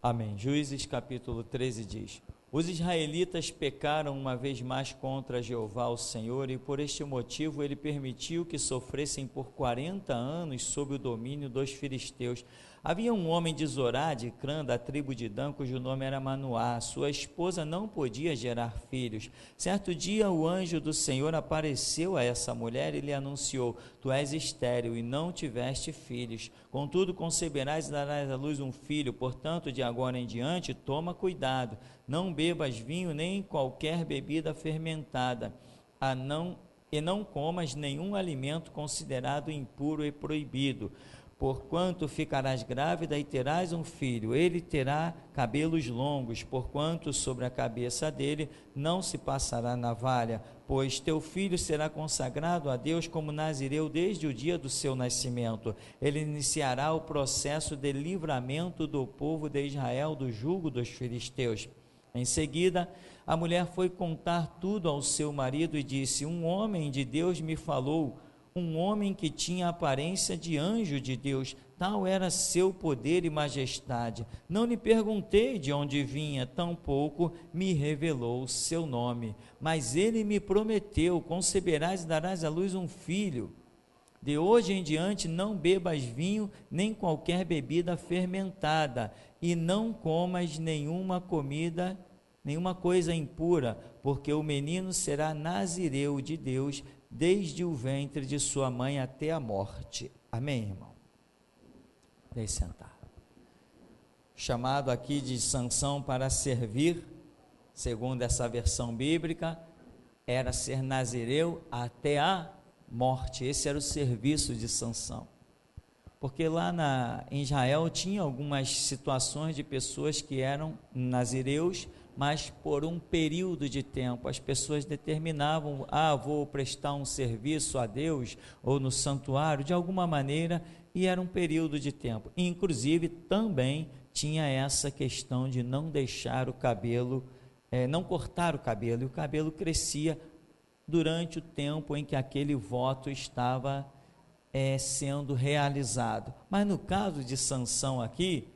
Amém. Juízes capítulo 13 diz: os israelitas pecaram uma vez mais contra Jeová o Senhor, e por este motivo ele permitiu que sofressem por 40 anos sob o domínio dos filisteus. Havia um homem de Zorá, de Crã, da tribo de Dan, cujo nome era Manoá. Sua esposa não podia gerar filhos. Certo dia o anjo do Senhor apareceu a essa mulher e lhe anunciou: tu és estéril e não tiveste filhos, contudo conceberás e darás à luz um filho. Portanto, de agora em diante, toma cuidado, não bebas vinho nem qualquer bebida fermentada, e não comas nenhum alimento considerado impuro e proibido, porquanto ficarás grávida e terás um filho. Ele terá cabelos longos, porquanto sobre a cabeça dele não se passará navalha, pois teu filho será consagrado a Deus como nazireu desde o dia do seu nascimento. Ele iniciará o processo de livramento do povo de Israel do jugo dos filisteus. Em seguida, a mulher foi contar tudo ao seu marido e disse: um homem de Deus me falou, um homem que tinha aparência de anjo de Deus, tal era seu poder e majestade. Não lhe perguntei de onde vinha, tampouco me revelou o seu nome. Mas ele me prometeu: conceberás e darás à luz um filho. De hoje em diante não bebas vinho, nem qualquer bebida fermentada, e não comas nenhuma coisa impura, porque o menino será nazireu de Deus, desde o ventre de sua mãe até a morte. Amém, irmão? Deixe sentar. Chamado aqui de Sansão para servir, segundo essa versão bíblica, era ser nazireu até a morte. Esse era o serviço de Sansão. Porque lá em Israel tinha algumas situações de pessoas que eram nazireus, mas por um período de tempo. As pessoas determinavam: vou prestar um serviço a Deus ou no santuário, de alguma maneira, e era um período de tempo. Inclusive também tinha essa questão de não deixar o cabelo, não cortar o cabelo, e o cabelo crescia durante o tempo em que aquele voto estava sendo realizado. Mas no caso de Sansão aqui,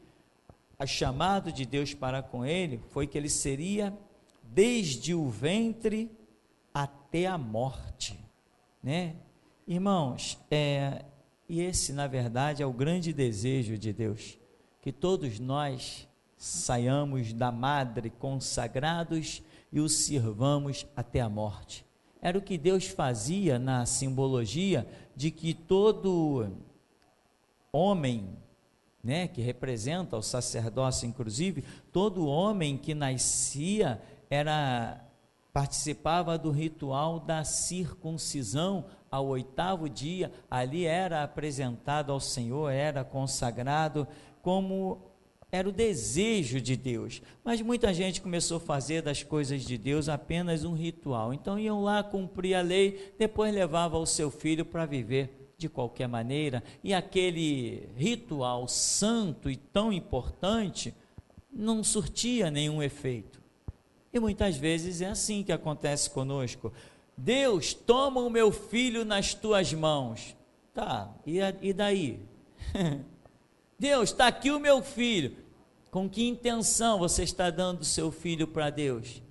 o chamado de Deus para com ele foi que ele seria desde o ventre até a morte, né? Irmãos, e esse na verdade é o grande desejo de Deus, que todos nós saiamos da madre consagrados e o sirvamos até a morte. Era o que Deus fazia na simbologia de que todo homem, né, que representa o sacerdócio, inclusive, todo homem que nascia participava do ritual da circuncisão ao 8º dia. Ali era apresentado ao Senhor, era consagrado, como era o desejo de Deus. Mas muita gente começou a fazer das coisas de Deus apenas um ritual. Então iam lá cumprir a lei, depois levava o seu filho para viver de qualquer maneira, e aquele ritual santo e tão importante não surtia nenhum efeito. E muitas vezes é assim que acontece conosco. Deus, toma o meu filho nas tuas mãos. Tá, e daí? Deus, está aqui o meu filho. Com que intenção você está dando o seu filho para Deus?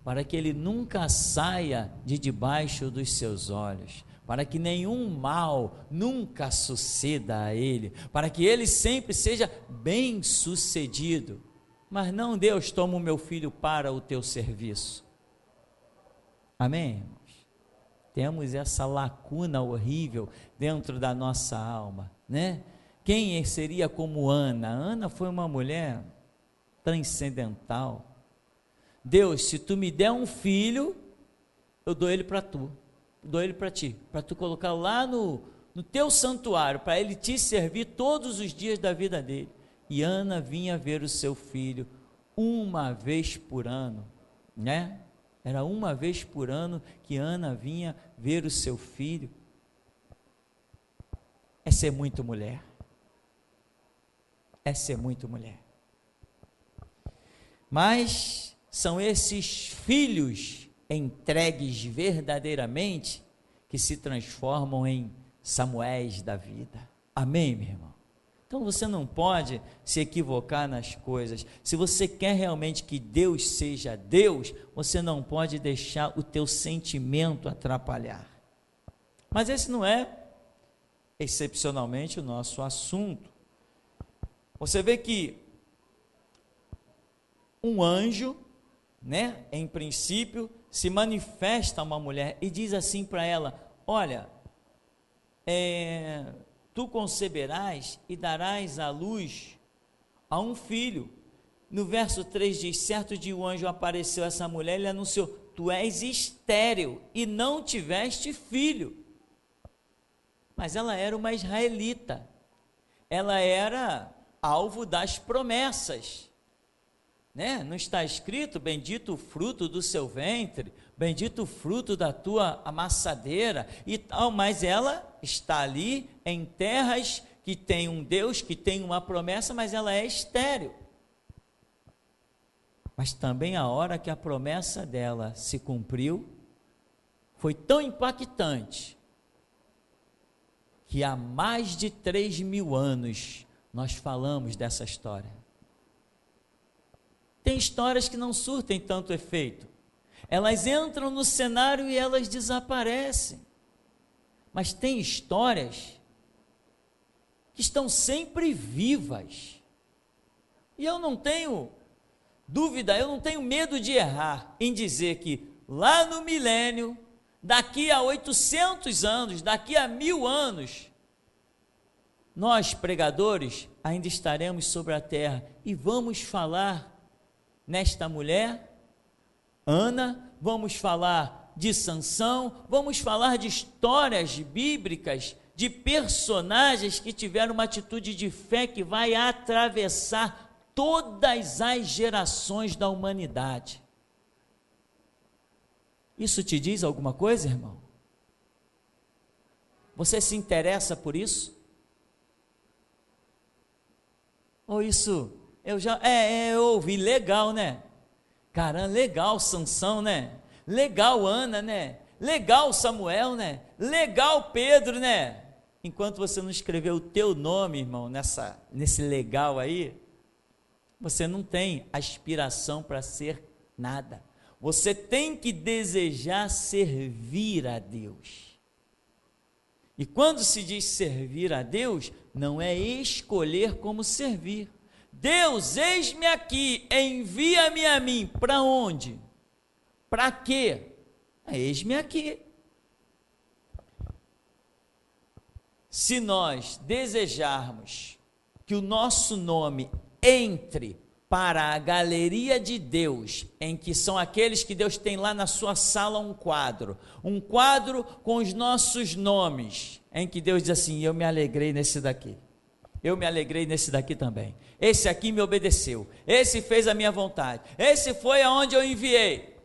Para que ele nunca saia de debaixo dos seus olhos, para que nenhum mal nunca suceda a ele, para que ele sempre seja bem sucedido. Mas não: Deus, toma o meu filho para o teu serviço. Amém, irmãos? Temos essa lacuna horrível dentro da nossa alma, né? Quem seria como Ana? Ana foi uma mulher transcendental. Deus, se tu me der um filho, eu dou ele para tu, dou ele para ti, para tu colocar lá no teu santuário, para ele te servir todos os dias da vida dele. E Ana vinha ver o seu filho uma vez por ano, né? Era uma vez por ano que Ana vinha ver o seu filho. É ser muito mulher. É ser muito mulher. Mas são esses filhos entregues verdadeiramente que se transformam em Samuéis da vida. Amém, meu irmão? Então você não pode se equivocar nas coisas. Se você quer realmente que Deus seja Deus, você não pode deixar o teu sentimento atrapalhar. Mas esse não é excepcionalmente o nosso assunto. Você vê que um anjo, né, em princípio, se manifesta a uma mulher e diz assim para ela: olha, tu conceberás e darás à luz a um filho. No verso 3 diz: certo dia o anjo apareceu a essa mulher e lhe anunciou: tu és estéril e não tiveste filho. Mas ela era uma israelita, ela era alvo das promessas, né? Não está escrito: bendito o fruto do seu ventre, bendito o fruto da tua amassadeira e tal, mas ela está ali em terras que tem um Deus, que tem uma promessa, mas ela é estéril. Mas também a hora que a promessa dela se cumpriu, foi tão impactante, que há mais de 3.000 anos nós falamos dessa história. Tem histórias que não surtem tanto efeito, elas entram no cenário e elas desaparecem, mas tem histórias que estão sempre vivas, e eu não tenho dúvida, eu não tenho medo de errar em dizer que lá no milênio, daqui a 800 anos, daqui a 1000 anos, nós pregadores ainda estaremos sobre a terra e vamos falar nesta mulher, Ana, vamos falar de Sansão, vamos falar de histórias bíblicas, de personagens que tiveram uma atitude de fé que vai atravessar todas as gerações da humanidade. Isso te diz alguma coisa, irmão? Você se interessa por isso? Ou isso, eu ouvi, legal, né? Caramba, legal Sansão, né? Legal Ana, né? Legal Samuel, né? Legal Pedro, né? Enquanto você não escreveu o teu nome, irmão, nesse legal aí, você não tem aspiração para ser nada. Você tem que desejar servir a Deus. E quando se diz servir a Deus, não é escolher como servir. Deus, eis-me aqui, envia-me a mim. Para onde? Para quê? Eis-me aqui. Se nós desejarmos que o nosso nome entre para a galeria de Deus, em que são aqueles que Deus tem lá na sua sala um quadro com os nossos nomes, em que Deus diz assim: eu me alegrei nesse daqui, eu me alegrei nesse daqui também, esse aqui me obedeceu, esse fez a minha vontade, esse foi aonde eu enviei.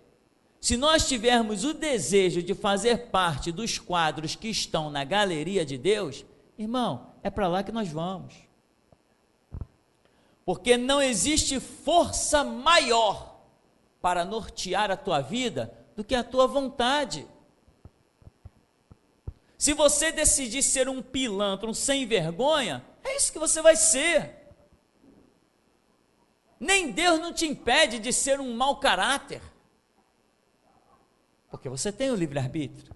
Se nós tivermos o desejo de fazer parte dos quadros que estão na galeria de Deus, irmão, é para lá que nós vamos. Porque não existe força maior para nortear a tua vida do que a tua vontade. Se você decidir ser um pilantra, um sem vergonha, é isso que você vai ser. Nem Deus não te impede de ser um mau caráter, porque você tem o livre-arbítrio.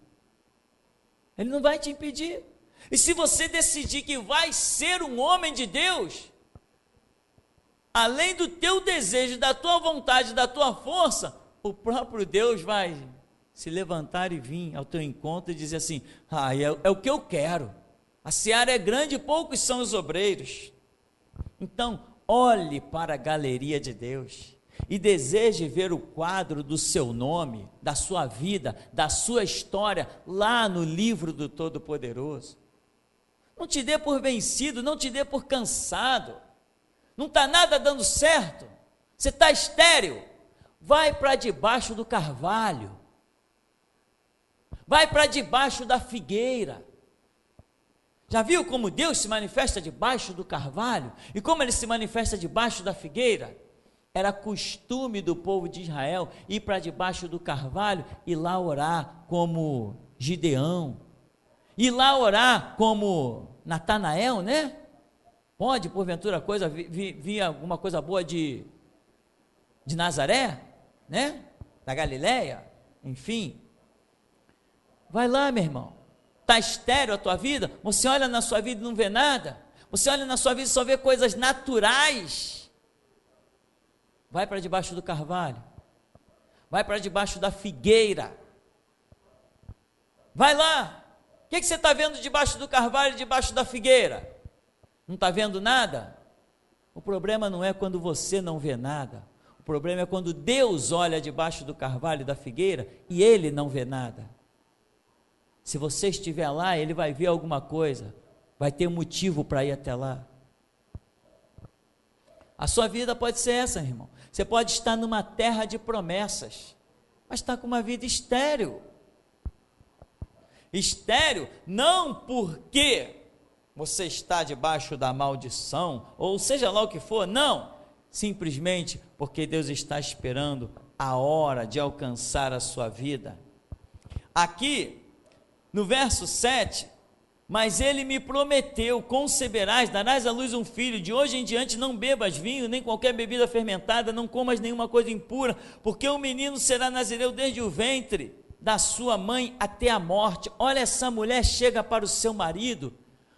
Ele não vai te impedir. E se você decidir que vai ser um homem de Deus, além do teu desejo, da tua vontade, da tua força, o próprio Deus vai se levantar e vir ao teu encontro e dizer assim: é o que eu quero, a seara é grande e poucos são os obreiros. Então, olhe para a galeria de Deus e deseje ver o quadro do seu nome, da sua vida, da sua história, lá no livro do Todo-Poderoso. Não te dê por vencido, não te dê por cansado. Não está nada dando certo, você está estéril, vai para debaixo do carvalho, vai para debaixo da figueira. Já viu como Deus se manifesta debaixo do carvalho? E como Ele se manifesta debaixo da figueira? Era costume do povo de Israel ir para debaixo do carvalho e lá orar como Gideão, e lá orar como Natanael, né? Pode, porventura, vir alguma coisa boa de Nazaré, né? Da Galileia, enfim. Vai lá, meu irmão. Está estéril a tua vida? Você olha na sua vida e não vê nada? Você olha na sua vida e só vê coisas naturais? Vai para debaixo do carvalho. Vai para debaixo da figueira. Vai lá. O que você está vendo debaixo do carvalho e debaixo da figueira? Não está vendo nada? O problema não é quando você não vê nada. O problema é quando Deus olha debaixo do carvalho e da figueira e Ele não vê nada. Se você estiver lá, Ele vai ver alguma coisa. Vai ter motivo para ir até lá. A sua vida pode ser essa, irmão. Você pode estar numa terra de promessas, mas está com uma vida estéril. Estéril não porque você está debaixo da maldição, ou seja lá o que for, não. Simplesmente porque Deus está esperando a hora de alcançar a sua vida. Aqui, no verso 7, mas ele me prometeu, conceberás, darás à luz um filho, de hoje em diante não bebas vinho, nem qualquer bebida fermentada, não comas nenhuma coisa impura, porque o menino será nazireu desde o ventre da sua mãe até a morte. Olha, essa mulher chega para o seu marido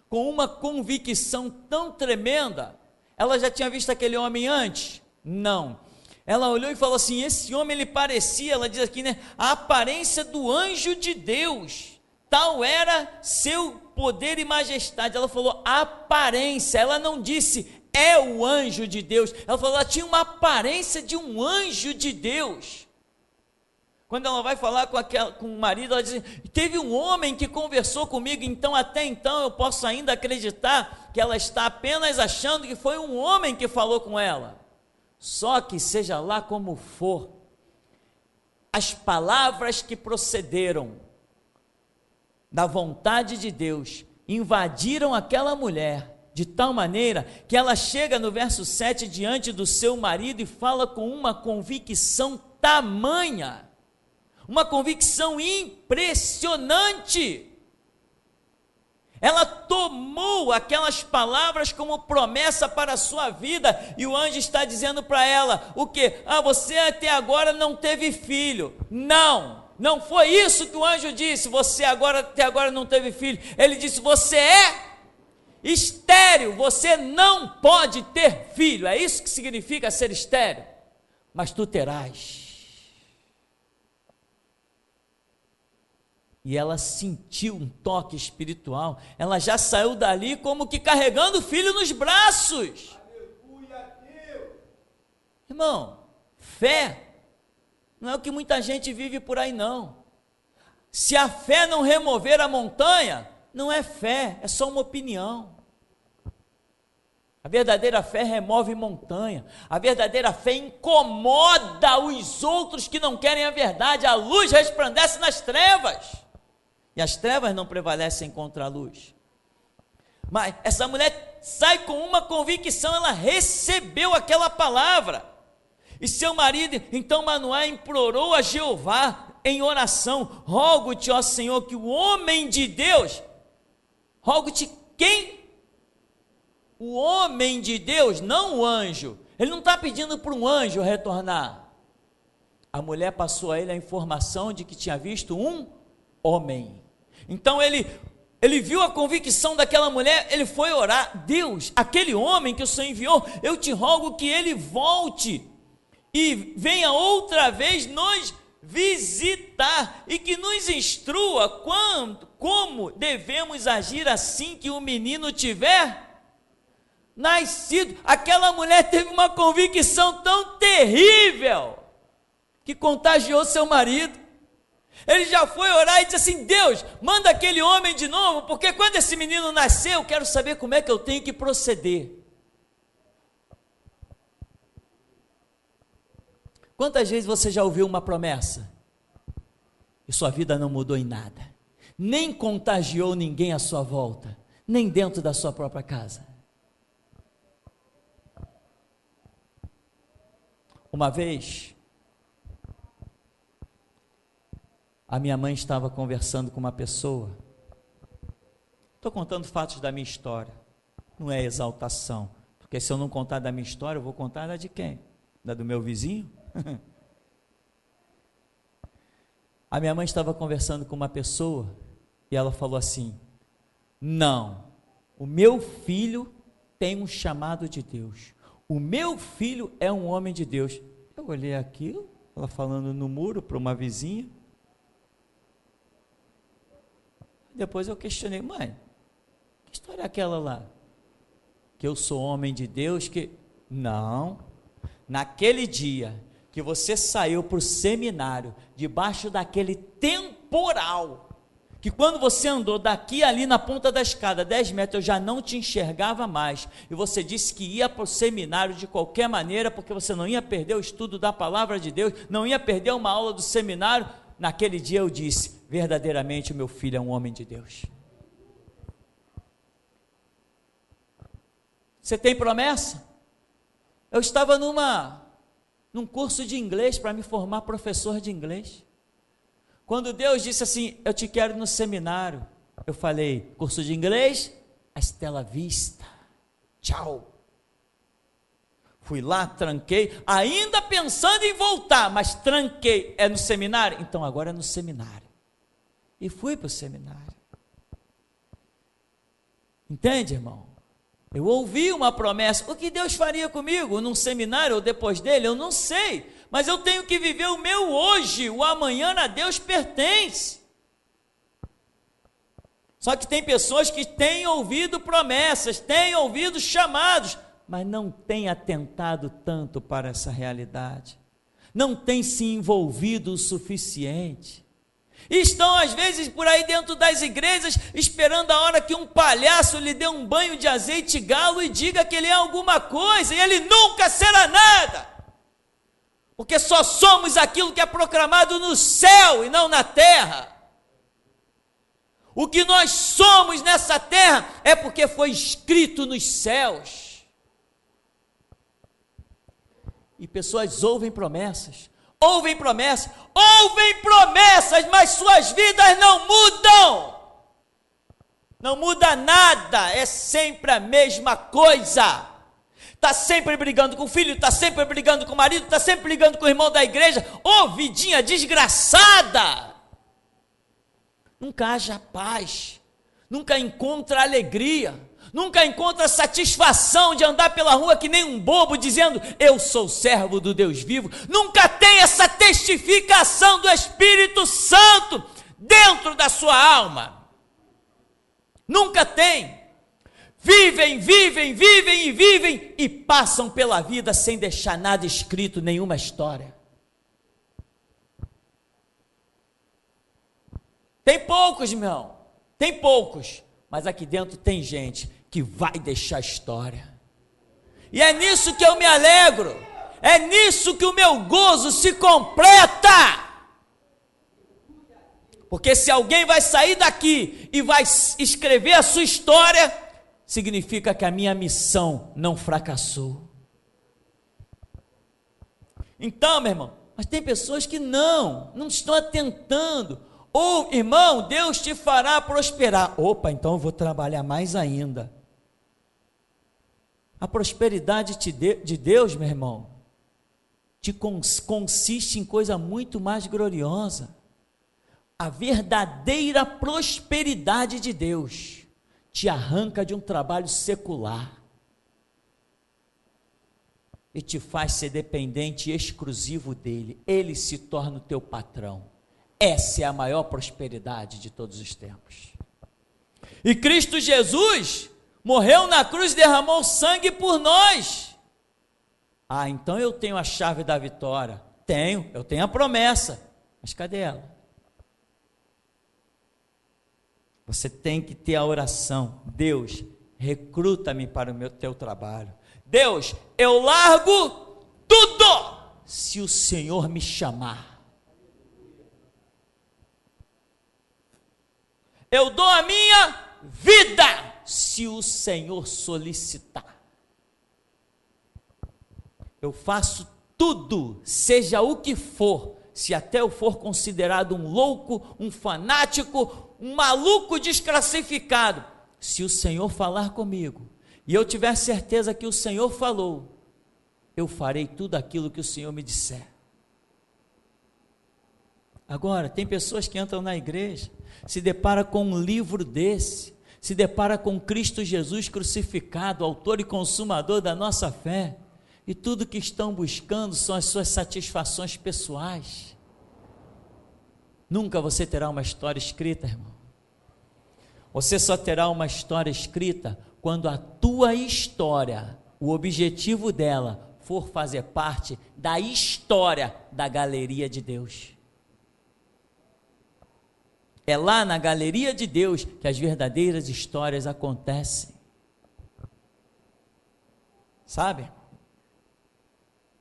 com uma convicção tão tremenda. Ela já tinha visto aquele homem antes? Não. Ela olhou e falou assim, esse homem, ele parecia, ela diz aqui, né, a aparência do anjo de Deus, tal era seu poder e majestade. Ela falou aparência, ela não disse é o anjo de Deus, ela falou, ela tinha uma aparência de um anjo de Deus. Quando ela vai falar com o marido, ela diz, teve um homem que conversou comigo, então até então eu posso ainda acreditar que ela está apenas achando que foi um homem que falou com ela. Só que seja lá como for, as palavras que procederam da vontade de Deus invadiram aquela mulher, de tal maneira que ela chega no verso 7 diante do seu marido e fala com uma convicção tamanha, uma convicção impressionante. Ela tomou aquelas palavras como promessa para a sua vida, e o anjo está dizendo para ela, o quê? Você até agora não teve filho. Não foi isso que o anjo disse, você até agora não teve filho. Ele disse, você é estéril, você não pode ter filho. É isso que significa ser estéril. Mas tu terás. E ela sentiu um toque espiritual, ela já saiu dali como que carregando o filho nos braços. Aleluia, Deus. Irmão, fé não é o que muita gente vive por aí não. Se a fé não remover a montanha, não é fé, é só uma opinião. A verdadeira fé remove montanha, a verdadeira fé incomoda os outros que não querem a verdade. A luz resplandece nas trevas, e as trevas não prevalecem contra a luz. Mas essa mulher sai com uma convicção, ela recebeu aquela palavra, e seu marido, então Manoá, implorou a Jeová em oração, rogo-te, ó Senhor, que o homem de Deus, rogo-te quem? O homem de Deus, não o anjo. Ele não está pedindo para um anjo retornar. A mulher passou a ele a informação de que tinha visto um homem. Então ele viu a convicção daquela mulher, ele foi orar, Deus, aquele homem que o Senhor enviou, eu te rogo que ele volte e venha outra vez nos visitar, e que nos instrua como devemos agir assim que o menino tiver nascido. Aquela mulher teve uma convicção tão terrível, que contagiou seu marido. Ele já foi orar e disse assim, Deus, manda aquele homem de novo, porque quando esse menino nascer, eu quero saber como é que eu tenho que proceder. Quantas vezes você já ouviu uma promessa e sua vida não mudou em nada, nem contagiou ninguém à sua volta, nem dentro da sua própria casa? Uma vez, a minha mãe estava conversando com uma pessoa, estou contando fatos da minha história, não é exaltação. Porque se eu não contar da minha história, eu vou contar da de quem? Da do meu vizinho? A minha mãe estava conversando com uma pessoa e ela falou assim: não, o meu filho tem um chamado de Deus, o meu filho é um homem de Deus. Eu olhei aquilo, ela falando no muro para uma vizinha. Depois eu questionei: mãe, que história é aquela lá? Que eu sou homem de Deus, que... Não, naquele dia que você saiu para o seminário, debaixo daquele temporal, que quando você andou daqui ali na ponta da escada, 10 metros, eu já não te enxergava mais, e você disse que ia para o seminário de qualquer maneira, porque você não ia perder o estudo da palavra de Deus, não ia perder uma aula do seminário. Naquele dia eu disse: verdadeiramente o meu filho é um homem de Deus. Você tem promessa? Eu estava num curso de inglês para me formar professor de inglês. Quando Deus disse assim: eu te quero no seminário, eu falei: curso de inglês? Hasta la vista, tchau. Fui lá, tranquei, ainda pensando em voltar, mas tranquei. É no seminário? Então agora é no seminário. E fui para o seminário. Entende, irmão? Eu ouvi uma promessa. O que Deus faria comigo num seminário ou depois dele, eu não sei, mas eu tenho que viver o meu hoje. O amanhã a Deus pertence. Só que tem pessoas que têm ouvido promessas, têm ouvido chamados, mas não têm atentado tanto para essa realidade, não têm se envolvido o suficiente. Estão às vezes por aí dentro das igrejas, esperando a hora que um palhaço lhe dê um banho de azeite galo e diga que ele é alguma coisa, e ele nunca será nada, porque só somos aquilo que é proclamado no céu e não na terra. O que nós somos nessa terra é porque foi escrito nos céus. E pessoas ouvem promessas, mas suas vidas não mudam. Não muda nada, é sempre a mesma coisa. Está sempre brigando com o filho, está sempre brigando com o marido, está sempre brigando com o irmão da igreja. Ô, vidinha desgraçada! Nunca haja paz, nunca encontra alegria, nunca encontra satisfação de andar pela rua que nem um bobo dizendo: eu sou servo do Deus vivo. Nunca tem essa testificação do Espírito Santo dentro da sua alma. Nunca tem. Vivem e passam pela vida sem deixar nada escrito, nenhuma história. Tem poucos, irmão, tem poucos, mas aqui dentro tem gente que vai deixar história, e é nisso que eu me alegro, é nisso que o meu gozo se completa, porque se alguém vai sair daqui e vai escrever a sua história, significa que a minha missão não fracassou. Então, meu irmão, mas tem pessoas que não estão atentando. Ou, irmão, Deus te fará prosperar. Opa, então eu vou trabalhar mais ainda. A prosperidade de Deus, meu irmão, consiste em coisa muito mais gloriosa. A verdadeira prosperidade de Deus te arranca de um trabalho secular e te faz ser dependente exclusivo dele. Ele se torna o teu patrão. Essa é a maior prosperidade de todos os tempos. E Cristo Jesus morreu na cruz, derramou sangue por nós. Ah, então eu tenho a chave da vitória. Eu tenho a promessa. Mas cadê ela? Você tem que ter a oração. Deus, recruta-me para o teu trabalho. Deus, eu largo tudo se o Senhor me chamar. Eu dou a minha vida se o Senhor solicitar. Eu faço tudo, seja o que for, se até eu for considerado um louco, um fanático, um maluco desclassificado, se o Senhor falar comigo, e eu tiver certeza que o Senhor falou, eu farei tudo aquilo que o Senhor me disser. Agora, tem pessoas que entram na igreja, se depara com um livro desse, se depara com Cristo Jesus crucificado, autor e consumador da nossa fé, e tudo que estão buscando são as suas satisfações pessoais. Nunca você terá uma história escrita, irmão. Você só terá uma história escrita quando a tua história, o objetivo dela, for fazer parte da história da galeria de Deus. É lá na galeria de Deus que as verdadeiras histórias acontecem. Sabe?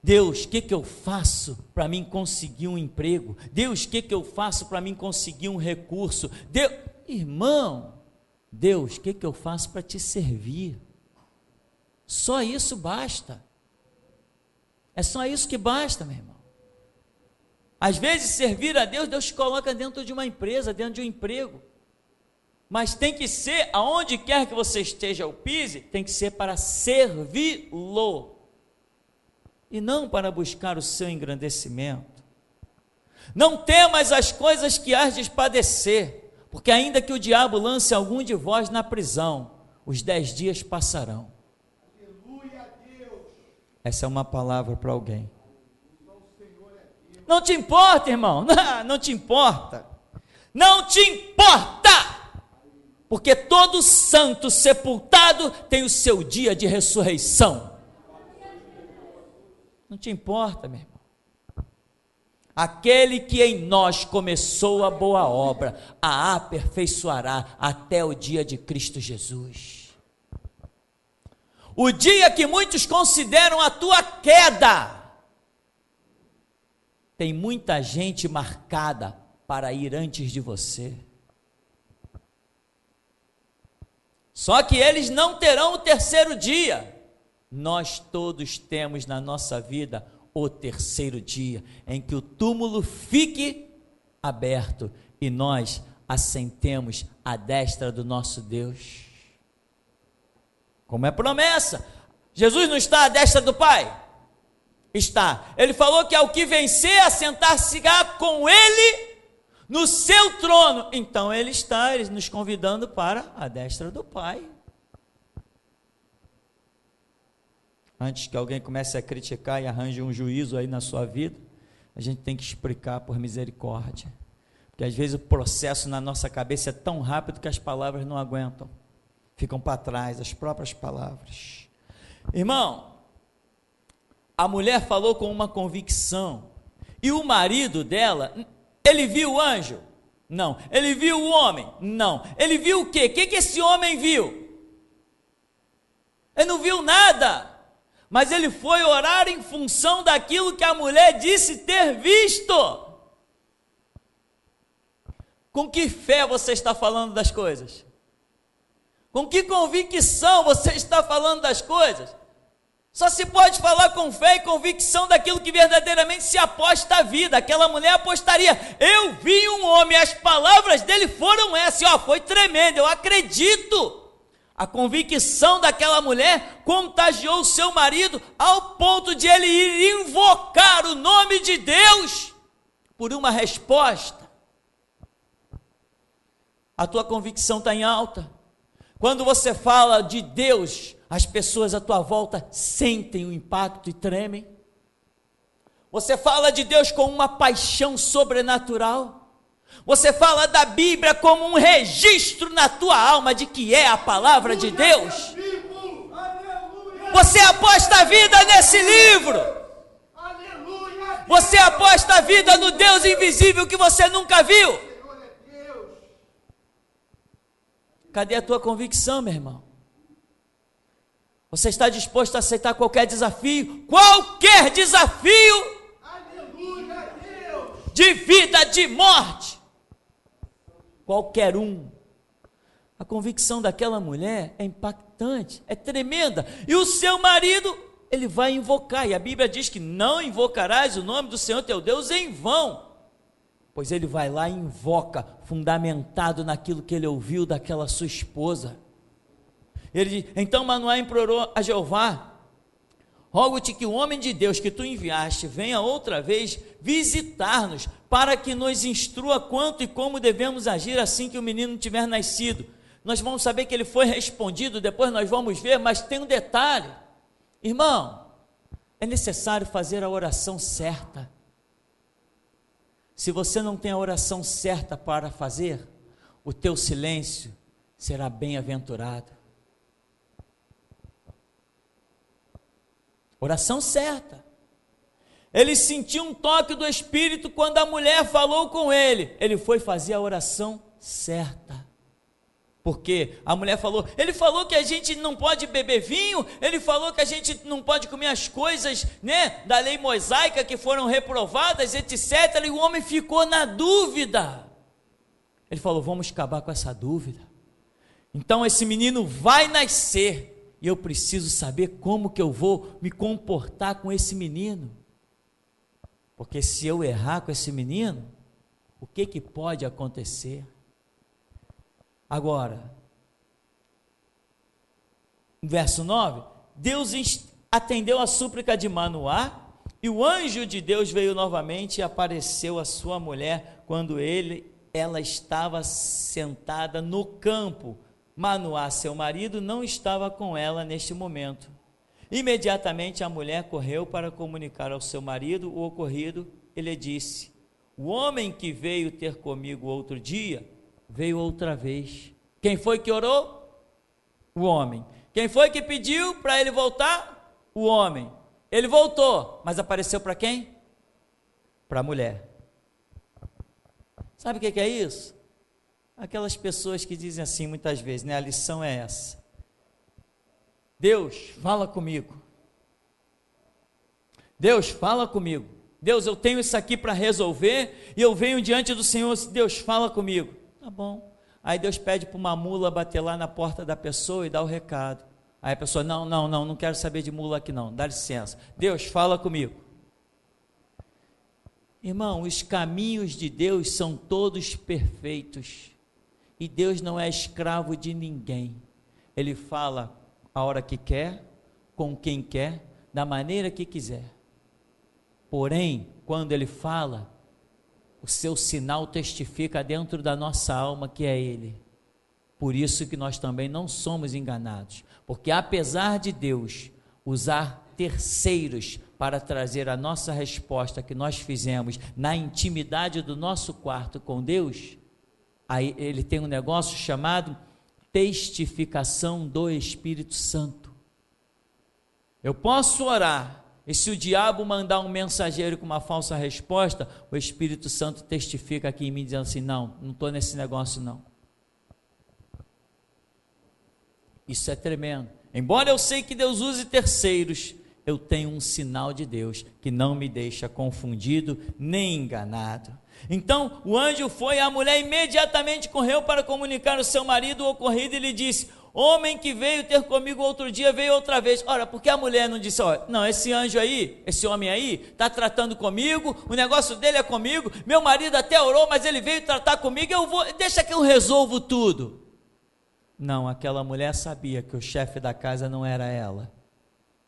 Deus, o que eu faço para mim conseguir um emprego? Deus, o que eu faço para mim conseguir um recurso? Deus, irmão, Deus, o que eu faço para te servir? Só isso basta. É só isso que basta, meu irmão. Às vezes servir a Deus, Deus te coloca dentro de uma empresa, dentro de um emprego, mas tem que ser, aonde quer que você esteja ou pise, tem que ser para servi-lo, e não para buscar o seu engrandecimento. Não temas as coisas que hás de padecer, porque ainda que o diabo lance algum de vós na prisão, os 10 dias passarão. Aleluia, Deus. Essa é uma palavra para alguém. Não te importa, irmão, não te importa, não te importa, porque todo santo sepultado tem o seu dia de ressurreição. Não te importa, meu irmão. Aquele que em nós começou a boa obra, a aperfeiçoará até o dia de Cristo Jesus. O dia que muitos consideram a tua queda, tem muita gente marcada para ir antes de você. Só que eles não terão o terceiro dia. Nós todos temos na nossa vida o terceiro dia, em que o túmulo fique aberto e nós assentemos à destra do nosso Deus. Como é promessa, Jesus não está à destra do Pai? Está. Ele falou que ao que vencer, assentar-se-á com ele no seu trono. Então ele está nos convidando para a destra do Pai. Antes que alguém comece a criticar e arranje um juízo aí na sua vida, a gente tem que explicar por misericórdia, porque às vezes o processo na nossa cabeça é tão rápido que as palavras não aguentam, ficam para trás as próprias palavras. Irmão, a mulher falou com uma convicção, e o marido dela, ele viu o anjo? Não. Ele viu o homem? Não. Ele viu o quê? O que esse homem viu? Ele não viu nada, mas ele foi orar em função daquilo que a mulher disse ter visto. Com que fé você está falando das coisas? Com que convicção você está falando das coisas? Só se pode falar com fé e convicção daquilo que verdadeiramente se aposta à vida. Aquela mulher apostaria: eu vi um homem, as palavras dele foram essas, foi tremendo, eu acredito. A convicção daquela mulher contagiou o seu marido ao ponto de ele ir invocar o nome de Deus por uma resposta. A tua convicção está em alta. Quando você fala de Deus, as pessoas à tua volta sentem o impacto e tremem. Você fala de Deus com uma paixão sobrenatural. Você fala da Bíblia como um registro na tua alma de que é a palavra de Deus. Você aposta a vida nesse livro. Você aposta a vida no Deus invisível que você nunca viu. Cadê a tua convicção, meu irmão? Você está disposto a aceitar qualquer desafio? Qualquer desafio! Aleluia, Deus! De vida, de morte! Qualquer um. A convicção daquela mulher é impactante, é tremenda. E o seu marido, ele vai invocar. E a Bíblia diz que não invocarás o nome do Senhor teu Deus em vão. Pois ele vai lá e invoca, fundamentado naquilo que ele ouviu daquela sua esposa. Ele diz, então Manoá implorou a Jeová, rogo-te que o homem de Deus que tu enviaste venha outra vez visitar-nos, para que nos instrua quanto e como devemos agir assim que o menino tiver nascido. Nós vamos saber que ele foi respondido, depois nós vamos ver, mas tem um detalhe, irmão, é necessário fazer a oração certa. Se você não tem a oração certa para fazer, o teu silêncio será bem-aventurado. Oração certa. Ele sentiu um toque do Espírito quando a mulher falou com ele. Ele foi fazer a oração certa. Porque a mulher falou, ele falou que a gente não pode beber vinho, ele falou que a gente não pode comer as coisas, né, da lei mosaica que foram reprovadas, etc. E o homem ficou na dúvida. Ele falou, vamos acabar com essa dúvida. Então esse menino vai nascer, e eu preciso saber como que eu vou me comportar com esse menino. Porque se eu errar com esse menino, o que pode acontecer? Agora, verso 9, Deus atendeu a súplica de Manoá, e o anjo de Deus veio novamente e apareceu à sua mulher, quando ela estava sentada no campo. Manoá, seu marido, não estava com ela neste momento. Imediatamente a mulher correu para comunicar ao seu marido o ocorrido. Ele disse, o homem que veio ter comigo outro dia, veio outra vez. Quem foi que orou? O homem. Quem foi que pediu para ele voltar? O homem. Ele voltou, mas apareceu para quem? Para a mulher. Sabe o que é isso? Aquelas pessoas que dizem assim muitas vezes, né? A lição é essa. Deus, fala comigo. Deus, fala comigo. Deus, eu tenho isso aqui para resolver, e eu venho diante do Senhor, Deus, fala comigo. Tá bom. Aí Deus pede para uma mula bater lá na porta da pessoa e dar o recado. Aí a pessoa, não quero saber de mula aqui não, dá licença. Deus, fala comigo. Irmão, os caminhos de Deus são todos perfeitos, e Deus não é escravo de ninguém. Ele fala a hora que quer, com quem quer, da maneira que quiser. Porém, quando Ele fala, o seu sinal testifica dentro da nossa alma que é Ele. Por isso que nós também não somos enganados, porque apesar de Deus usar terceiros para trazer a nossa resposta que nós fizemos na intimidade do nosso quarto com Deus, aí Ele tem um negócio chamado testificação do Espírito Santo. Eu posso orar, e se o diabo mandar um mensageiro com uma falsa resposta, o Espírito Santo testifica aqui em mim, dizendo assim, não estou nesse negócio não. Isso é tremendo. Embora eu sei que Deus use terceiros, eu tenho um sinal de Deus, que não me deixa confundido, nem enganado. Então o anjo foi, a mulher imediatamente correu para comunicar ao seu marido o ocorrido, e lhe disse, homem que veio ter comigo outro dia, veio outra vez. Ora, por que a mulher não disse, olha, não, esse anjo aí, esse homem aí, está tratando comigo, o negócio dele é comigo, meu marido até orou, mas ele veio tratar comigo, deixa que eu resolvo tudo. Não, aquela mulher sabia que o chefe da casa não era ela,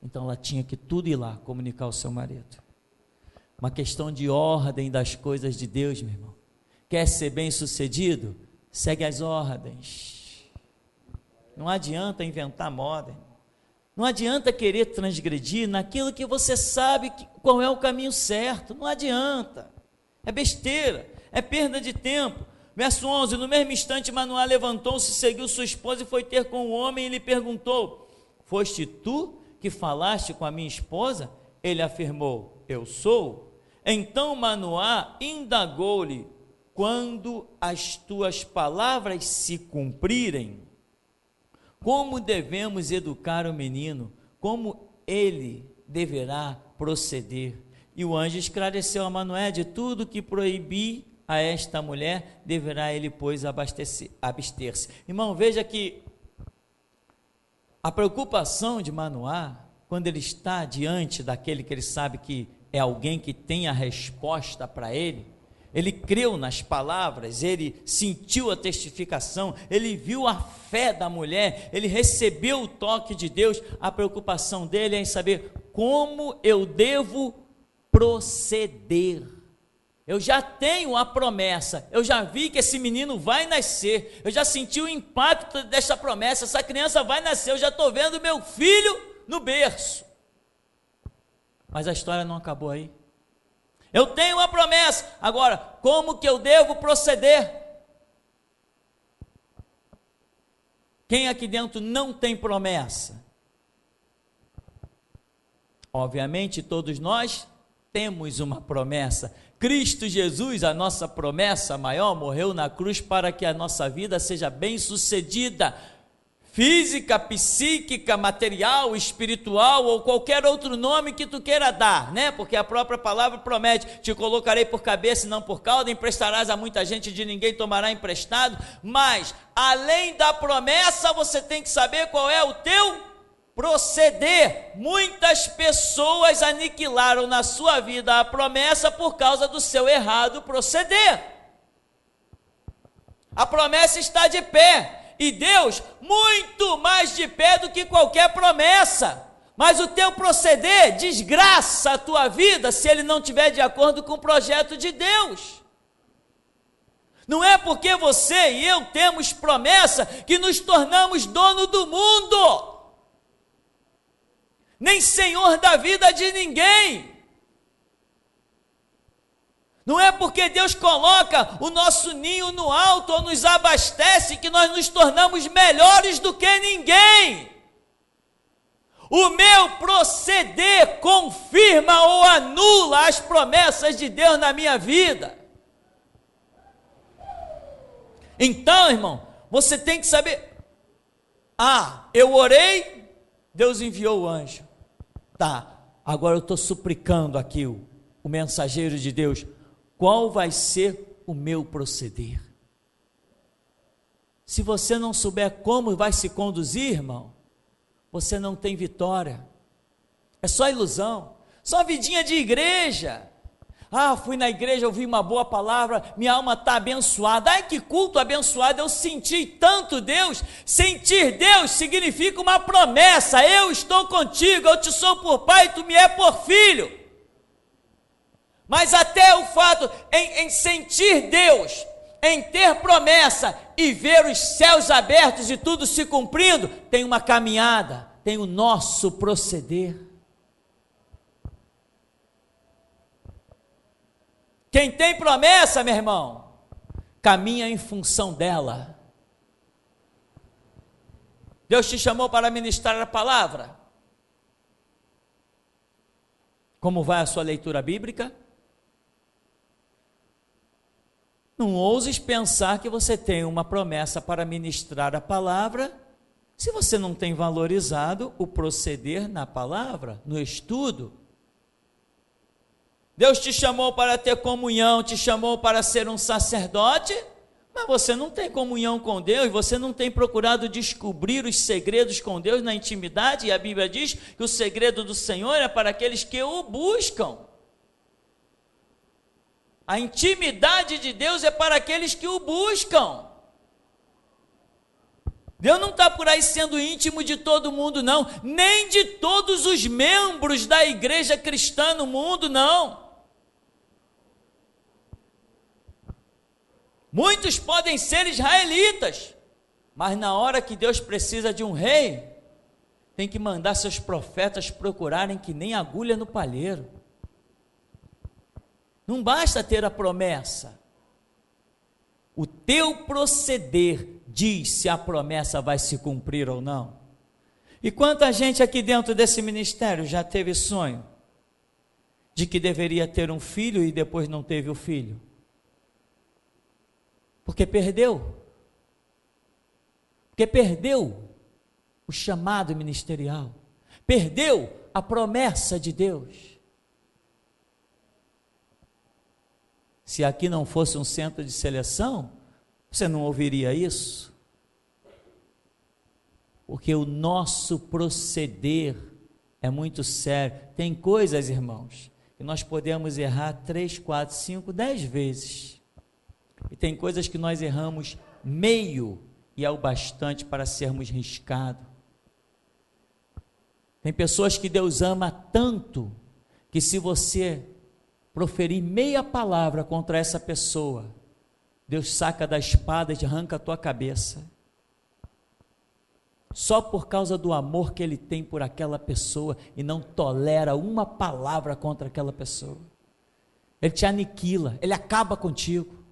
então ela tinha que tudo ir lá, comunicar ao seu marido. Uma questão de ordem das coisas de Deus, meu irmão. Quer ser bem sucedido? Segue as ordens. Não adianta inventar moda, irmão. Não adianta querer transgredir naquilo que você sabe qual é o caminho certo. Não adianta. É besteira, é perda de tempo. Verso 11, no mesmo instante Manoá levantou-se, seguiu sua esposa e foi ter com o homem e lhe perguntou, foste tu que falaste com a minha esposa? Ele afirmou, eu sou. Então Manoá indagou-lhe, quando as tuas palavras se cumprirem, como devemos educar o menino, como ele deverá proceder? E o anjo esclareceu a Manoá, de tudo que proibi a esta mulher, deverá ele, pois, abster-se. Irmão, veja que a preocupação de Manoá, quando ele está diante daquele que ele sabe que é alguém que tem a resposta para ele, Ele creu nas palavras, ele sentiu a testificação, ele viu a fé da mulher, ele recebeu o toque de Deus. A preocupação dele é em saber como eu devo proceder. Eu já tenho a promessa, eu já vi que esse menino vai nascer, eu já senti o impacto dessa promessa, essa criança vai nascer, eu já estou vendo meu filho no berço. Mas a história não acabou aí. Eu tenho uma promessa, agora, como que eu devo proceder? Quem aqui dentro não tem promessa? Obviamente, todos nós temos uma promessa. Cristo Jesus, a nossa promessa maior, morreu na cruz para que a nossa vida seja bem-sucedida, física, psíquica, material, espiritual ou qualquer outro nome que tu queira dar, né? Porque a própria palavra promete: te colocarei por cabeça e não por cauda, emprestarás a muita gente, de ninguém tomará emprestado. Mas, além da promessa, você tem que saber qual é o teu proceder. Muitas pessoas aniquilaram na sua vida a promessa por causa do seu errado proceder. A promessa está de pé, e Deus muito mais de pé do que qualquer promessa, mas o teu proceder desgraça a tua vida se ele não estiver de acordo com o projeto de Deus. Não é porque você e eu temos promessa que nos tornamos dono do mundo, nem senhor da vida de ninguém. Não é porque Deus coloca o nosso ninho no alto ou nos abastece que nós nos tornamos melhores do que ninguém. O meu proceder confirma ou anula as promessas de Deus na minha vida. Então, irmão, você tem que saber: eu orei, Deus enviou o anjo. Tá, agora eu estou suplicando aqui o mensageiro de Deus. Qual vai ser o meu proceder? Se você não souber como vai se conduzir, irmão, você não tem vitória. É só ilusão, só vidinha de igreja. Fui na igreja, ouvi uma boa palavra, minha alma está abençoada. Ai, que culto abençoado, eu senti tanto Deus. Sentir Deus significa uma promessa: eu estou contigo, eu te sou por pai, tu me é por filho. Mas até o fato em sentir Deus, em ter promessa e ver os céus abertos e tudo se cumprindo, tem uma caminhada, tem o nosso proceder. Quem tem promessa, meu irmão, caminha em função dela. Deus te chamou para ministrar a palavra. Como vai a sua leitura bíblica? Não ouses pensar que você tem uma promessa para ministrar a palavra, se você não tem valorizado o proceder na palavra, no estudo. Deus te chamou para ter comunhão, te chamou para ser um sacerdote, mas você não tem comunhão com Deus, você não tem procurado descobrir os segredos com Deus na intimidade, e a Bíblia diz que o segredo do Senhor é para aqueles que o buscam. A intimidade de Deus é para aqueles que o buscam. Deus não está por aí sendo íntimo de todo mundo, não, nem de todos os membros da igreja cristã no mundo, não. Muitos podem ser israelitas, mas na hora que Deus precisa de um rei, tem que mandar seus profetas procurarem que nem agulha no palheiro. Não basta ter a promessa. O teu proceder diz se a promessa vai se cumprir ou não. E quanta gente aqui dentro desse ministério já teve sonho de que deveria ter um filho e depois não teve o filho? Porque perdeu. Porque perdeu o chamado ministerial. Perdeu a promessa de Deus. Se aqui não fosse um centro de seleção, você não ouviria isso? Porque o nosso proceder é muito sério. Tem coisas, irmãos, que nós podemos errar 3, 4, 5, 10 vezes. E tem coisas que nós erramos meio e é o bastante para sermos riscados. Tem pessoas que Deus ama tanto que se você proferir meia palavra contra essa pessoa, Deus saca da espada e arranca a tua cabeça. Só por causa do amor que Ele tem por aquela pessoa e não tolera uma palavra contra aquela pessoa. Ele te aniquila, Ele acaba contigo.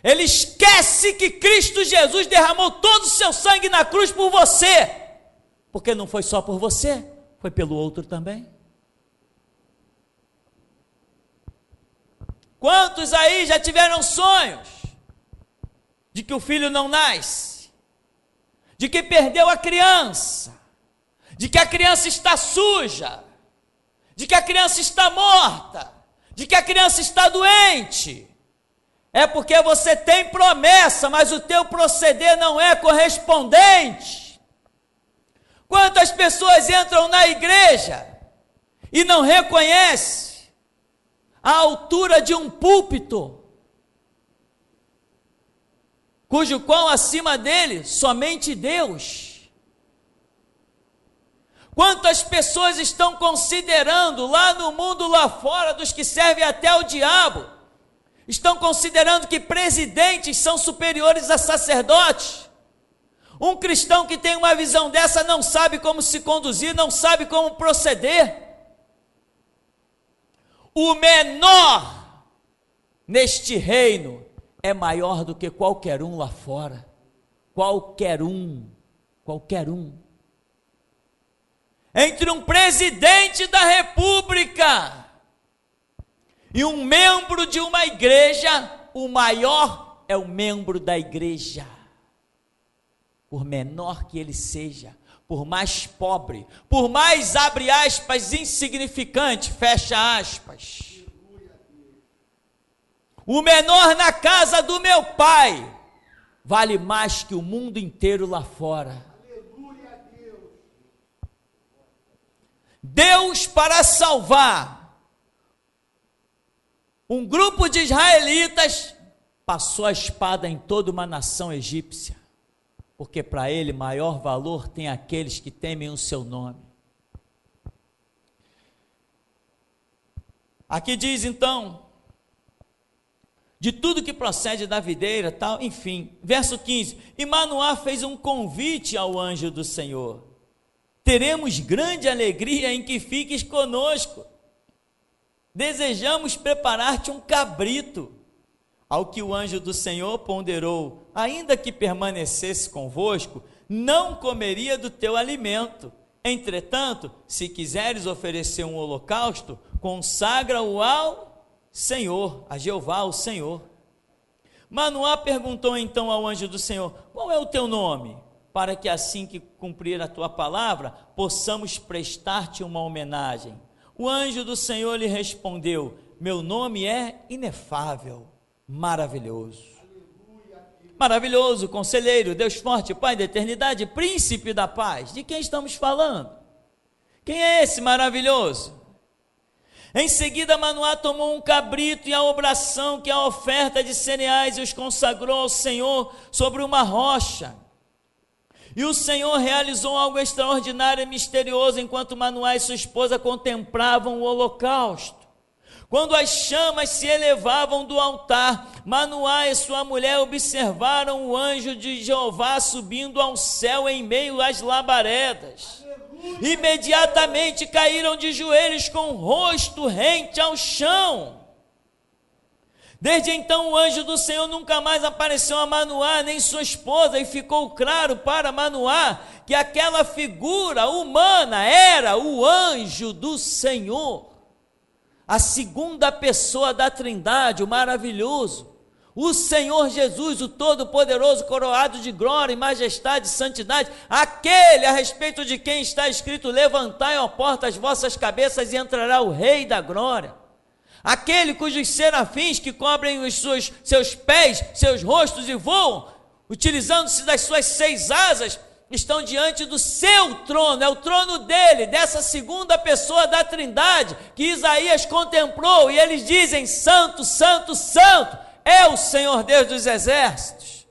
Ele esquece que Cristo Jesus derramou todo o seu sangue na cruz por você, porque não foi só por você, foi pelo outro também. Quantos aí já tiveram sonhos de que o filho não nasce, de que perdeu a criança, de que a criança está suja, de que a criança está morta, de que a criança está doente? É porque você tem promessa, mas o teu proceder não é correspondente. Quantas pessoas entram na igreja e não reconhecem a altura de um púlpito, cujo qual acima dele somente Deus? Quantas pessoas estão considerando lá no mundo lá fora, dos que servem até o diabo, estão considerando que presidentes são superiores a sacerdotes? Um cristão que tem uma visão dessa não sabe como se conduzir, não sabe como proceder. O menor neste reino é maior do que qualquer um lá fora. Qualquer um. Entre um presidente da república e um membro de uma igreja, o maior é o membro da igreja. Por menor que ele seja, por mais pobre, por mais, abre aspas, insignificante, fecha aspas. O menor na casa do meu pai vale mais que o mundo inteiro lá fora. Deus, para salvar um grupo de israelitas, passou a espada em toda uma nação egípcia, porque para ele maior valor tem aqueles que temem o seu nome. Aqui diz então, de tudo que procede da videira, tal, enfim, verso 15, e Manoá fez um convite ao anjo do Senhor: teremos grande alegria em que fiques conosco, desejamos preparar-te um cabrito. Ao que o anjo do Senhor ponderou: ainda que permanecesse convosco, não comeria do teu alimento. Entretanto, se quiseres oferecer um holocausto, consagra-o ao Senhor, a Jeová, o Senhor. Manoá perguntou então ao anjo do Senhor: qual é o teu nome? Para que assim que cumprir a tua palavra, possamos prestar-te uma homenagem. O anjo do Senhor lhe respondeu: meu nome é inefável, maravilhoso. Maravilhoso, conselheiro, Deus forte, Pai da eternidade, príncipe da paz. De quem estamos falando? Quem é esse maravilhoso? Em seguida, Manoá tomou um cabrito e a obração, que é a oferta de cereais, e os consagrou ao Senhor sobre uma rocha. E o Senhor realizou algo extraordinário e misterioso enquanto Manoá e sua esposa contemplavam o holocausto. Quando as chamas se elevavam do altar, Manoá e sua mulher observaram o anjo de Jeová subindo ao céu em meio às labaredas. Imediatamente caíram de joelhos com o rosto rente ao chão. Desde então o anjo do Senhor nunca mais apareceu a Manoá nem sua esposa, e ficou claro para Manoá que aquela figura humana era o anjo do Senhor, a segunda pessoa da Trindade, o maravilhoso, o Senhor Jesus, o Todo-Poderoso, coroado de glória e majestade e santidade, aquele a respeito de quem está escrito: levantai, ó porta, as vossas cabeças, e entrará o Rei da glória. Aquele cujos serafins que cobrem os seus pés, seus rostos, e voam, utilizando-se das suas 6 asas, estão diante do seu trono, é o trono dele, dessa segunda pessoa da Trindade, que Isaías contemplou, e eles dizem: Santo, Santo, Santo, é o Senhor Deus dos exércitos.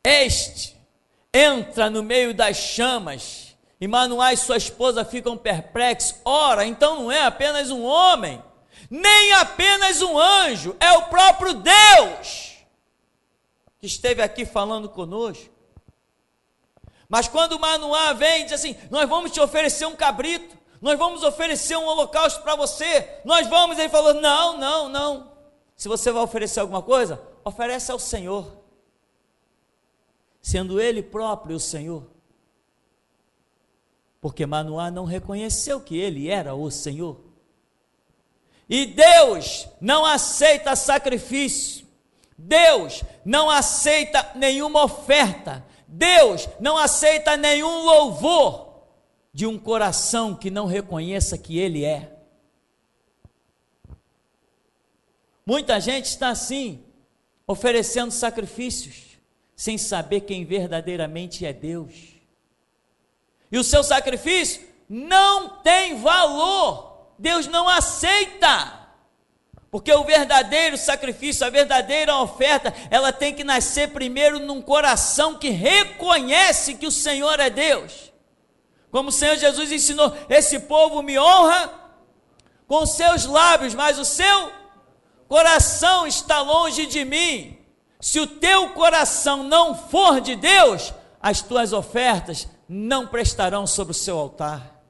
Este entra no meio das chamas, e Manoá e sua esposa ficam perplexos. Ora, então não é apenas um homem, nem apenas um anjo, é o próprio Deus que esteve aqui falando conosco. Mas quando Manoá vem e diz assim: nós vamos te oferecer um cabrito, nós vamos oferecer um holocausto para você, nós vamos, ele falou: não, não, não, se você vai oferecer alguma coisa, oferece ao Senhor, sendo ele próprio o Senhor, porque Manoá não reconheceu que ele era o Senhor. E Deus não aceita sacrifício, Deus não aceita nenhuma oferta, Deus não aceita nenhum louvor de um coração que não reconheça que Ele é. Muita gente está assim, oferecendo sacrifícios, sem saber quem verdadeiramente é Deus. E o seu sacrifício não tem valor, Deus não aceita. Porque o verdadeiro sacrifício, a verdadeira oferta, ela tem que nascer primeiro num coração que reconhece que o Senhor é Deus. Como o Senhor Jesus ensinou: esse povo me honra com seus lábios, mas o seu coração está longe de mim. Se o teu coração não for de Deus, as tuas ofertas não prestarão sobre o seu altar.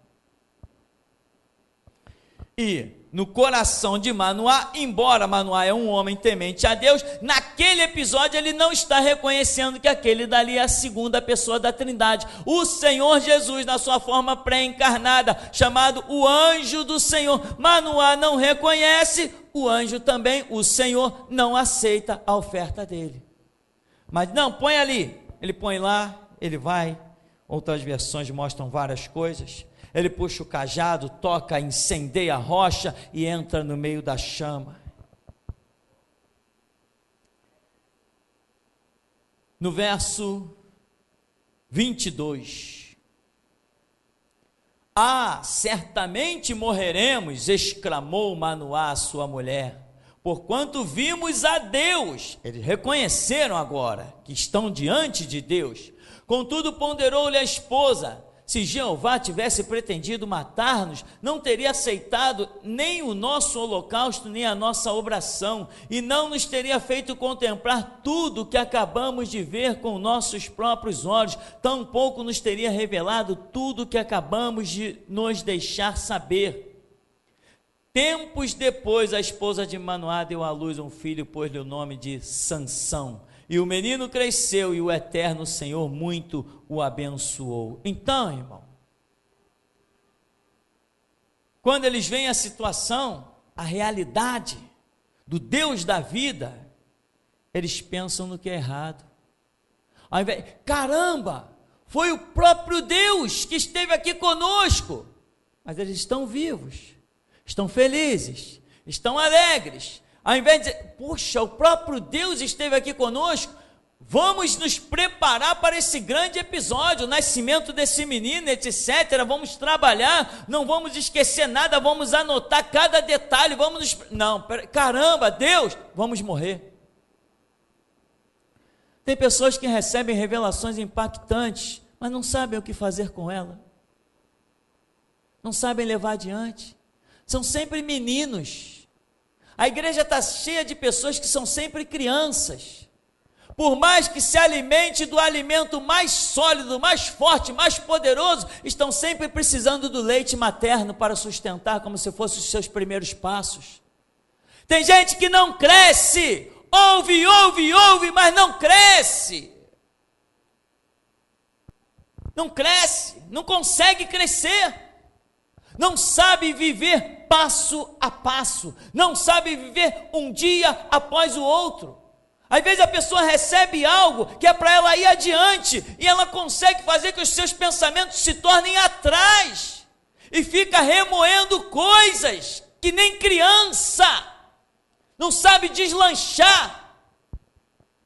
E no coração de Manoá, embora Manoá é um homem temente a Deus, naquele episódio ele não está reconhecendo que aquele dali é a segunda pessoa da Trindade, o Senhor Jesus, na sua forma pré-encarnada, chamado o anjo do Senhor. Manoá não reconhece, o anjo também, o Senhor, não aceita a oferta dele. Mas não, põe ali, ele põe lá, ele vai. Outras versões mostram várias coisas. Ele puxa o cajado, toca, incendeia a rocha e entra no meio da chama. No verso 22. Ah, certamente morreremos, exclamou Manoá a sua mulher, porquanto vimos a Deus. Eles reconheceram agora que estão diante de Deus. Contudo ponderou-lhe a esposa: se Jeová tivesse pretendido matar-nos, não teria aceitado nem o nosso holocausto, nem a nossa obração, e não nos teria feito contemplar tudo que acabamos de ver com nossos próprios olhos, tampouco nos teria revelado tudo que acabamos de nos deixar saber. Tempos depois, a esposa de Manoá deu à luz um filho, pôs-lhe o nome de Sansão. E o menino cresceu e o eterno Senhor muito o abençoou. Então, irmão, quando eles veem a situação, a realidade do Deus da vida, eles pensam no que é errado. Ao invés, caramba, foi o próprio Deus que esteve aqui conosco. Mas eles estão vivos, estão felizes, estão alegres. Ao invés de dizer: puxa, o próprio Deus esteve aqui conosco, vamos nos preparar para esse grande episódio, o nascimento desse menino, etc. Vamos trabalhar, não vamos esquecer nada, vamos anotar cada detalhe, não, caramba, Deus, vamos morrer. Tem pessoas que recebem revelações impactantes, mas não sabem o que fazer com ela, não sabem levar adiante, são sempre meninos. A igreja está cheia de pessoas que são sempre crianças. Por mais que se alimente do alimento mais sólido, mais forte, mais poderoso, estão sempre precisando do leite materno para sustentar, como se fossem os seus primeiros passos. Tem gente que não cresce, ouve, mas não cresce. Não cresce, não consegue crescer. Não sabe viver passo a passo, não sabe viver um dia após o outro. Às vezes a pessoa recebe algo que é para ela ir adiante, e ela consegue fazer que os seus pensamentos se tornem atrás, e fica remoendo coisas que nem criança, não sabe deslanchar,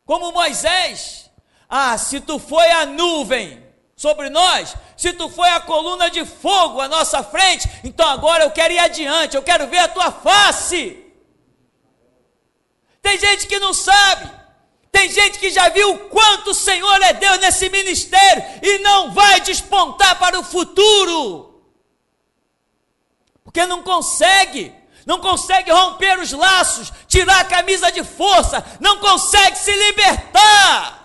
como Moisés. Ah, se tu foi a nuvem sobre nós, se tu foi a coluna de fogo à nossa frente, então agora eu quero ir adiante, eu quero ver a tua face. Tem gente que não sabe, tem gente que já viu o quanto o Senhor é Deus nesse ministério e não vai despontar para o futuro, porque não consegue romper os laços, tirar a camisa de força, não consegue se libertar.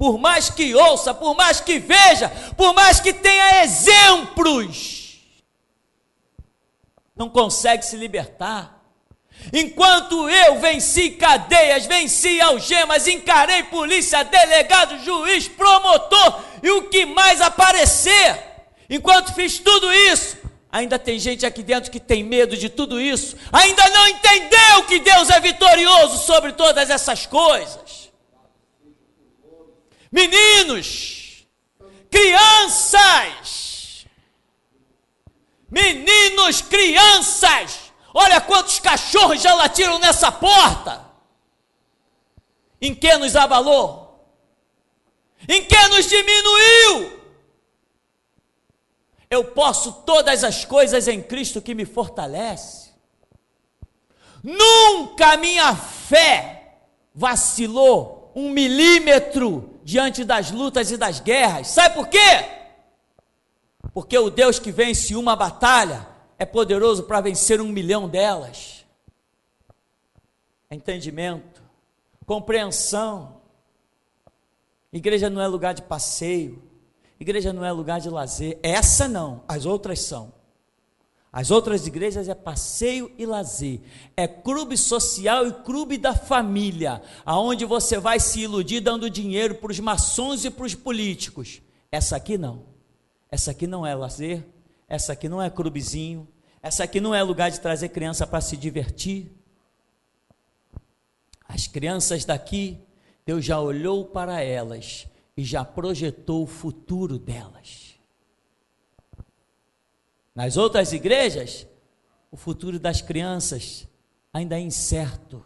Por mais que ouça, por mais que veja, por mais que tenha exemplos, não consegue se libertar. Enquanto eu venci cadeias, venci algemas, encarei polícia, delegado, juiz, promotor e o que mais aparecer, enquanto fiz tudo isso, ainda tem gente aqui dentro que tem medo de tudo isso, ainda não entendeu que Deus é vitorioso sobre todas essas coisas. Meninos, crianças, olha quantos cachorros já latiram nessa porta. Em que nos abalou? Em que nos diminuiu? Eu posso todas as coisas em Cristo que me fortalece. Nunca minha fé vacilou 1 milímetro diante das lutas e das guerras. Sabe por quê? Porque o Deus que vence uma batalha é poderoso para vencer 1 milhão delas. Entendimento, compreensão. Igreja não é lugar de passeio, igreja não é lugar de lazer. Essa não, as outras são. As outras igrejas é passeio e lazer, é clube social e clube da família, aonde você vai se iludir dando dinheiro para os maçons e para os políticos. Essa aqui não é lazer, essa aqui não é clubezinho, essa aqui não é lugar de trazer criança para se divertir. As crianças daqui, Deus já olhou para elas e já projetou o futuro delas. Nas outras igrejas, o futuro das crianças ainda é incerto.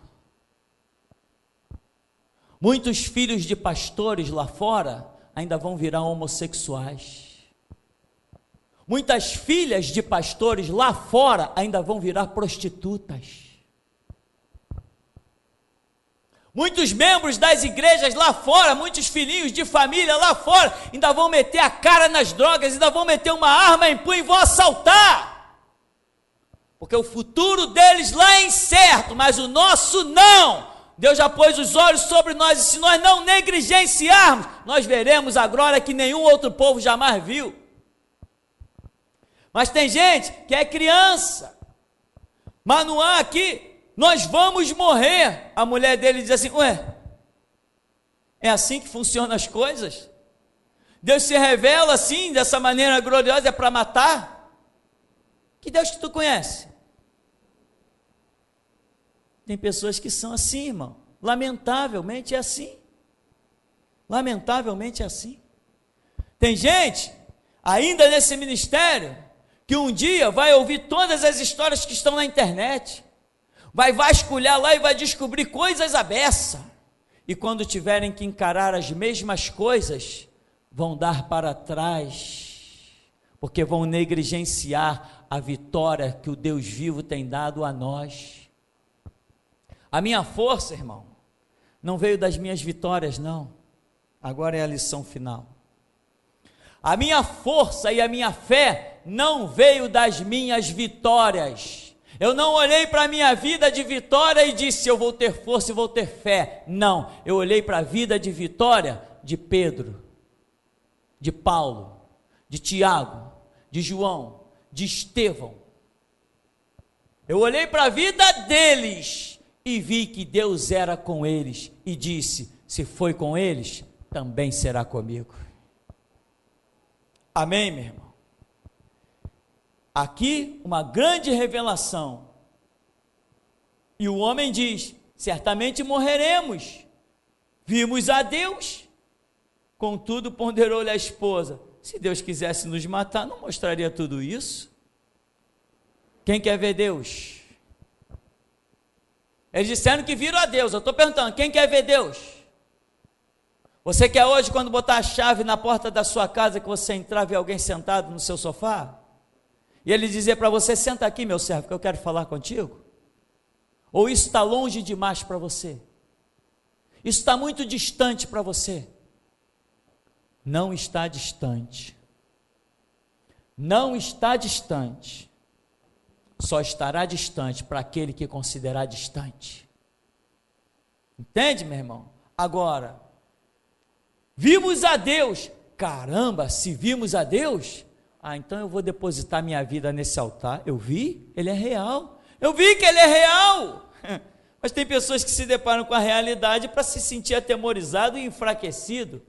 Muitos filhos de pastores lá fora ainda vão virar homossexuais. Muitas filhas de pastores lá fora ainda vão virar prostitutas. Muitos membros das igrejas lá fora, muitos filhinhos de família lá fora, ainda vão meter a cara nas drogas, ainda vão meter uma arma em punho e vão assaltar. Porque o futuro deles lá é incerto, mas o nosso não. Deus já pôs os olhos sobre nós, e se nós não negligenciarmos, nós veremos a glória que nenhum outro povo jamais viu. Mas tem gente que é criança, mas não há aqui, nós vamos morrer. A mulher dele diz assim: ué, é assim que funcionam as coisas? Deus se revela assim, dessa maneira gloriosa, é para matar? Que Deus que tu conhece? Tem pessoas que são assim, irmão, lamentavelmente é assim, lamentavelmente é assim. Tem gente, ainda nesse ministério, que um dia vai ouvir todas as histórias que estão na internet, vai vasculhar lá e vai descobrir coisas à beça, e quando tiverem que encarar as mesmas coisas, vão dar para trás, porque vão negligenciar a vitória que o Deus vivo tem dado a nós. A minha força, irmão, não veio das minhas vitórias, não. Agora é a lição final. A minha força e a minha fé não veio das minhas vitórias. Eu não olhei para a minha vida de vitória e disse: eu vou ter força e vou ter fé. Não, eu olhei para a vida de vitória de Pedro, de Paulo, de Tiago, de João, de Estevão. Eu olhei para a vida deles e vi que Deus era com eles e disse: se foi com eles, também será comigo. Amém, meu irmão? Aqui uma grande revelação, e o homem diz: certamente morreremos, vimos a Deus. Contudo ponderou-lhe a esposa: se Deus quisesse nos matar, não mostraria tudo isso? Quem quer ver Deus? Eles disseram que viram a Deus. Eu estou perguntando: quem quer ver Deus? Você quer hoje, quando botar a chave na porta da sua casa, que você entrar e ver alguém sentado no seu sofá? E ele dizer para você: senta aqui, meu servo, que eu quero falar contigo? Ou isso está longe demais para você? Isso está muito distante para você? Não está distante. Não está distante. Só estará distante para aquele que considerar distante. Entende, meu irmão? Agora, vimos a Deus. Caramba, se vimos a Deus, então eu vou depositar minha vida nesse altar. Eu vi, ele é real. Eu vi que ele é real. Mas tem pessoas que se deparam com a realidade para se sentir atemorizado e enfraquecido.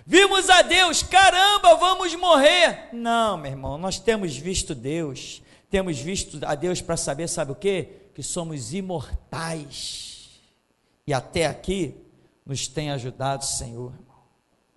Vimos a Deus, caramba, vamos morrer. Não, meu irmão, nós temos visto Deus. Temos visto a Deus para saber, sabe o quê? Que somos imortais. E até aqui nos tem ajudado o Senhor.